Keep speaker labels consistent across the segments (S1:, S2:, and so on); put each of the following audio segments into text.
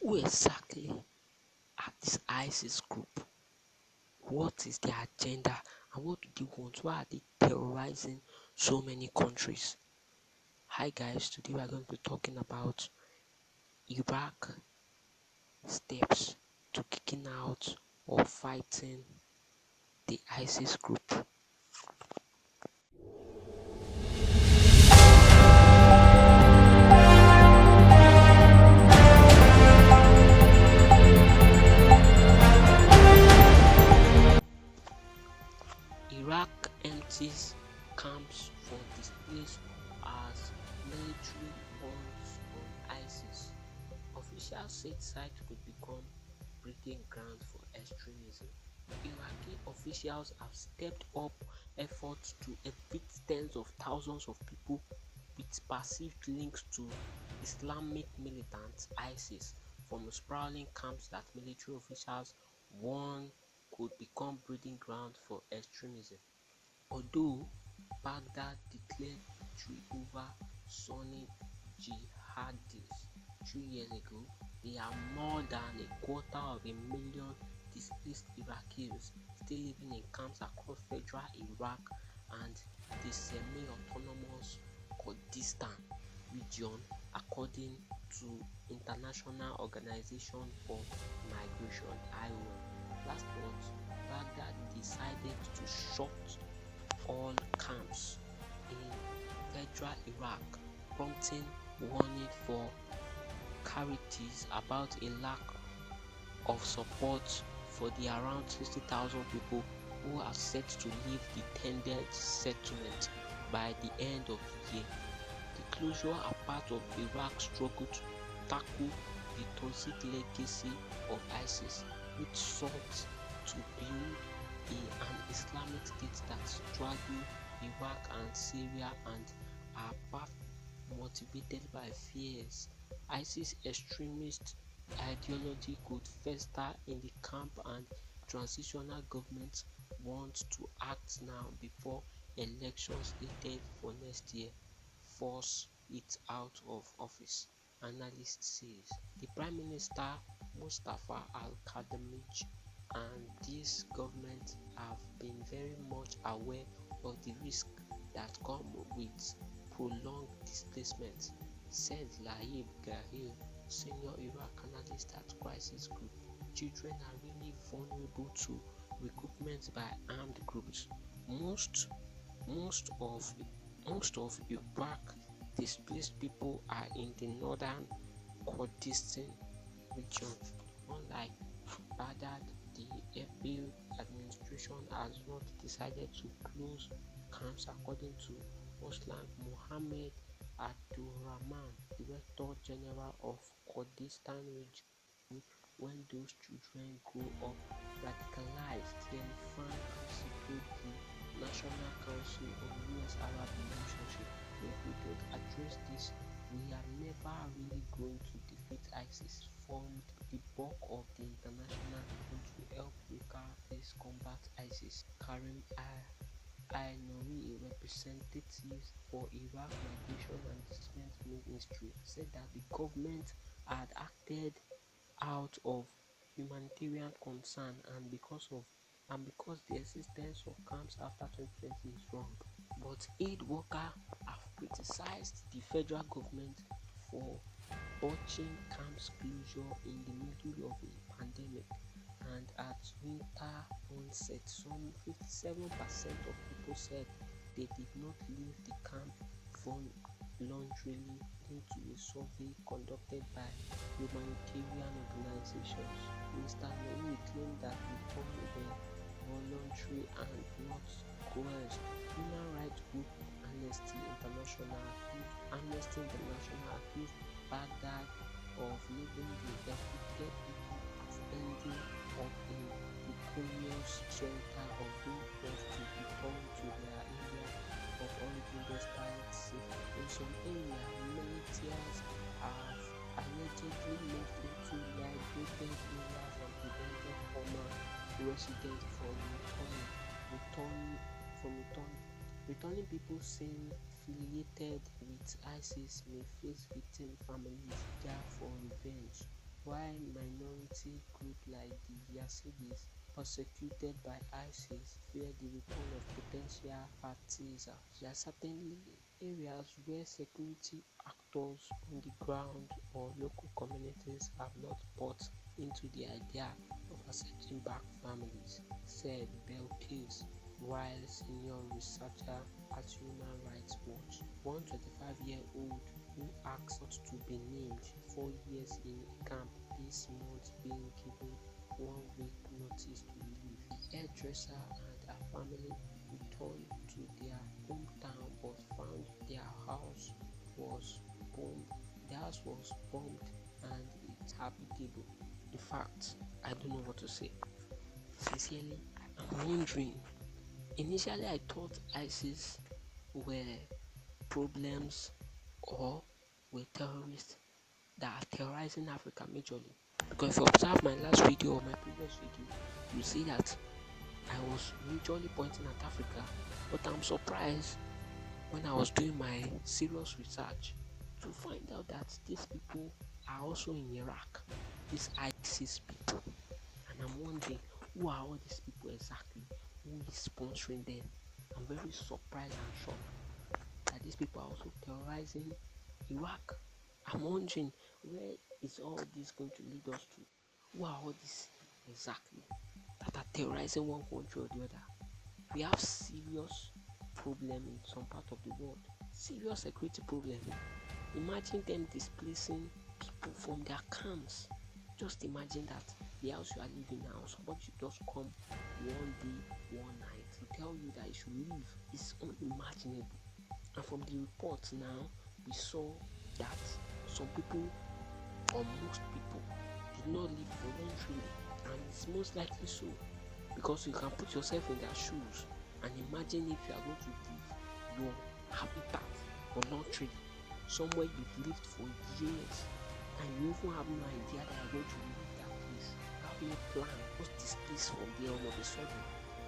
S1: Who exactly are this ISIS group? What is their agenda and what do they want? Why are they terrorizing so many countries? Hi guys, today we are going to be talking about Iraq steps to kicking out or fighting the ISIS group. Iraq empties camps for displaced as military hunts on ISIS. Officials said site could become breeding ground for extremism. Iraqi officials have stepped up efforts to evict tens of thousands of people with perceived links to Islamic militant ISIS from sprawling camps that military officials warn could become breeding ground for extremism. Although Baghdad declared victory over Sunni jihadis 3 years ago, there are more than a quarter of a million displaced Iraqis still living in camps across federal Iraq and the semi-autonomous Kurdistan region, according to International Organization for Migration (IOM). Last month, Baghdad decided to shut all camps in federal Iraq, prompting warning for Kharitis about a lack of support for the around 60,000 people who are set to leave the tended settlement by the end of the year. The closure are part of Iraq's struggle to tackle the toxic legacy of ISIS, which sought to build an Islamic state that straddles Iraq and Syria and are both motivated by fears ISIS extremist ideology could fester in the camp, and transitional governments want to act now before elections slated for next year force it out of office. Analyst says the Prime Minister Mustafa Al-Kadhimij and this government have been very much aware of the risk that come with prolonged displacement, said Laib Ghail, senior Iraq analyst at Crisis Group. Children are really vulnerable to recruitment by armed groups. Most most of most of Iraq displaced people are in the northern Kurdistan region. Unlike Baghdad, the Erbil administration has not decided to close camps, according to Muslim Mohammed Abdulrahman, Director General of Kurdistan region. When those children grow up radicalized, then Frank told the National Council on US-Arab Relationship, if we don't address this, we are never really going to defeat ISIS. Formed the bulk of the international effort to help Iraqis combat ISIS. Karim Al-Nouri, a representative for Iraq Migration and Displacement Ministry, said that the government had acted out of humanitarian concern and because the existence of camps after 2020 is wrong. But aid workers have criticized the federal government for botching camps closure in the middle of a pandemic, and at winter onset, some 57% of people said they did not leave the camp voluntarily, into a survey conducted by humanitarian organizations. Mr. Nouri claimed that return were voluntary and not coerced. Human rights group Amnesty International accused Baghdad of leaving the evicted people as ending up in precarious shelter of being forced to return to their area of origin despite safety. In some areas, militias have allegedly moved into liberated areas and prevented former residents from returning. Returning people seen affiliated with ISIS may face victim families eager for revenge. While minority groups like the Yazidis, persecuted by ISIS, fear the return of potential partisans. There are certainly areas where security actors on the ground or local communities have not bought into the idea of accepting back families, said Belkis, while senior researcher at Human Rights Watch, one 25-year-old who asked not to be named 4 years in a camp this month being given 1 week notice to leave. The hairdresser and her family returned to their hometown but found their house was bombed. The house was bombed and it's habitable. In fact, I don't know what to say. Sincerely, I'm wondering. Initially, I thought ISIS were problems or were terrorists that are terrorizing Africa majorly. Because if you observe my last video or my previous video, you see that I was majorly pointing at Africa, but I'm surprised when I was doing my serious research to find out that these people are also in Iraq, these ISIS people. And I'm wondering, who are all these people exactly? Who is sponsoring them? I'm very surprised and shocked that these people are also terrorizing Iraq. I'm wondering, where is all this going to lead us to? Who are all these exactly that are terrorizing one country or the other? We have serious problem in some part of the world, serious security problem. Imagine them displacing people from their camps. Just imagine that the house you are living now, somebody should just come one day, one night to tell you that you should leave. It's unimaginable. And from the reports now, we saw that some people, or most people, did not leave voluntarily, and it's most likely so because you can put yourself in their shoes and imagine if you are going to leave your habitat voluntarily, somewhere you've lived for years, and you even have no idea that you're going to leave that place. You have no plan, just displaced from there all of a sudden.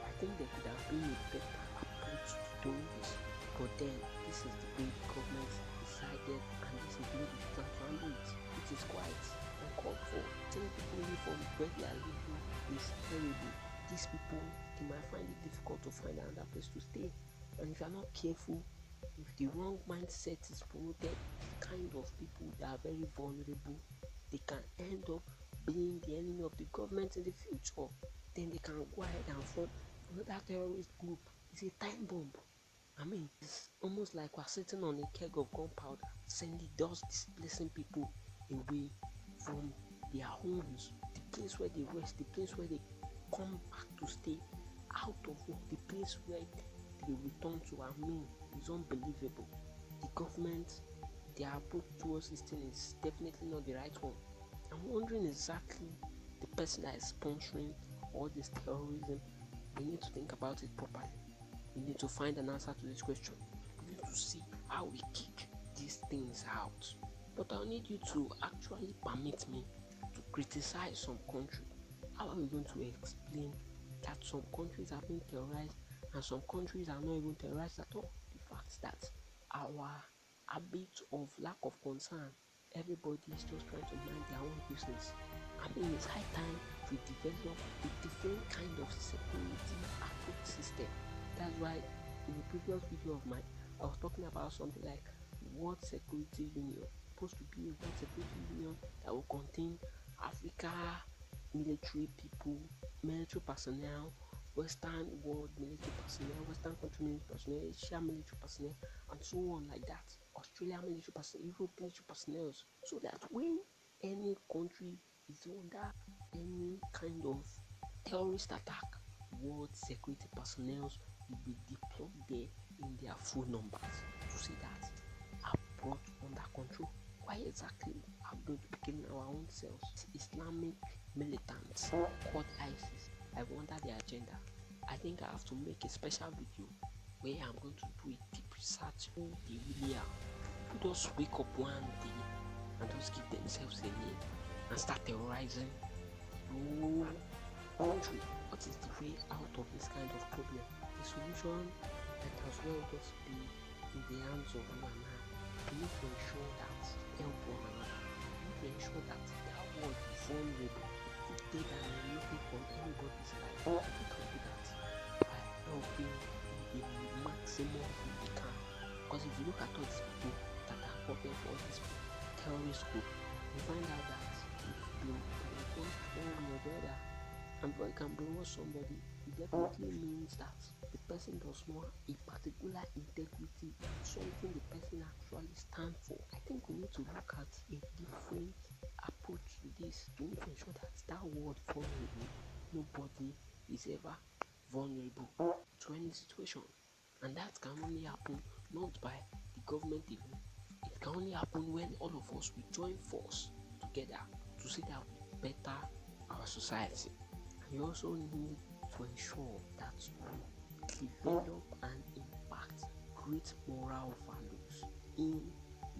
S1: I think there could have been a better approach to doing this, but then this is the way the government decided, and this is the way they can handle it. It is quite uncalled for. Taking people away from where they are living is terrible. These people, they might find it difficult to find another place to stay, and if you're not careful, if the wrong mindset is promoted, the kind of people that are very vulnerable, they can end up being the enemy of the government in the future. Then they can go ahead and form another terrorist group. It's a time bomb. I mean, it's almost like we're sitting on a keg of gunpowder, sending dust, displacing people away from their homes, the place where they rest, the place where they come back to stay, out of work, the place where they return to. I mean, it's unbelievable. The government, their approach towards this thing is definitely not the right one. I'm wondering exactly the person that is sponsoring all this terrorism. We need to think about it properly. We need to find an answer to this question. We need to see how we kick these things out. But I'll need you to actually permit me to criticize some country. How are we going to explain that some countries are being terrorized and some countries are not even terrorized at all? The fact that our habit of lack of concern, everybody is just trying to mind their own business. I mean, it's high time to develop a different kind of security approach system. That's why in the previous video of mine, I was talking about something like World Security Union, supposed to be a World Security Union that will contain Africa, military people, military personnel, Western world military personnel, Western country military personnel, Asia military personnel, and so on like that. Australia military personnel, Europe military personnel, so that when any country is under any kind of terrorist attack, world security personnel will be deployed there in their full numbers to see that are brought under control. Why exactly are we going to be killing our own selves? Islamic militants called ISIS. I wonder their agenda. I think I have to make a special video where I'm going to do a deep research who they really are. People just wake up one day and just give themselves a name and start terrorizing the whole country. What is the way out of this kind of problem? The solution might as well just be in the hands of you and I. We need to ensure that we help one another. We need to ensure that that world created and emanated from anybody's life. I can tell you that by helping in the maximum we can. Because if you look at all these people that are puppet for all this terrorist group, you find out that if they want one way or the other, and before you can brainwash somebody, it definitely means that the person does not have a particular integrity, something the person actually stands for. I think we need to look at a different approach to this to make ensure that that word vulnerable, nobody is ever vulnerable to any situation. And that can only happen not by the government alone. It can only happen when all of us we join force together to see that we better our society. You also need to ensure that you develop and impact great moral values in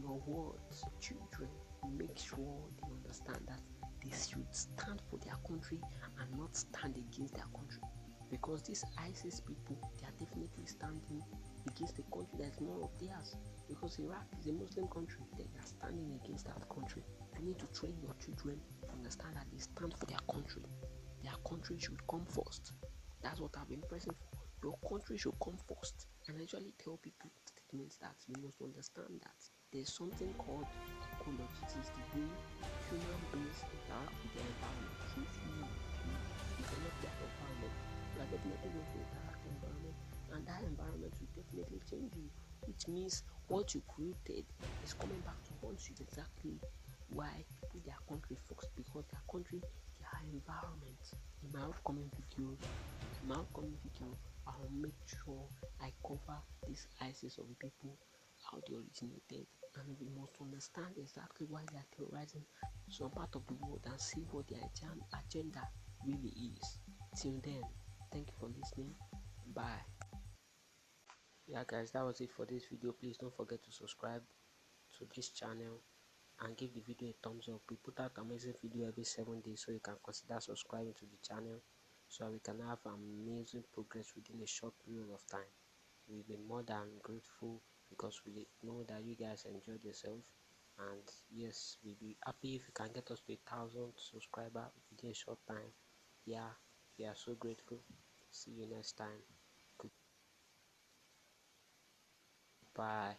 S1: your words. Children, make sure they understand that they should stand for their country and not stand against their country. Because these ISIS people, they are definitely standing against a country that is not of theirs. Because Iraq is a Muslim country, they are standing against that country. You need to train your children to understand that they stand for their country. Their country should come first. That's what I've been pressing for. Your country should come first. And I usually tell people statements that you must understand that there's something called ecology. It is the way human beings interact with their environment. If you develop their environment, you are definitely going to interact with the environment, and that environment will definitely change you. Which means what you created is coming back to haunt you exactly why people their country first, because their country, their environment. In my upcoming video, I'll make sure I cover this ISIS of the people, how they originated, and we must understand exactly why they are terrorizing some part of the world and see what their agenda really is. Till then, thank you for listening. Bye. Yeah guys, that was it for this video. Please don't forget to subscribe to this channel and give the video a thumbs up. We put out amazing video every 7 days, so you can consider subscribing to the channel so we can have amazing progress within a short period of time. We'll be more than grateful because we know that you guys enjoyed yourself, and yes, we'll be happy if you can get us to 1,000 subscribers within a short time. Yeah, we are so grateful. See you next time. Goodbye.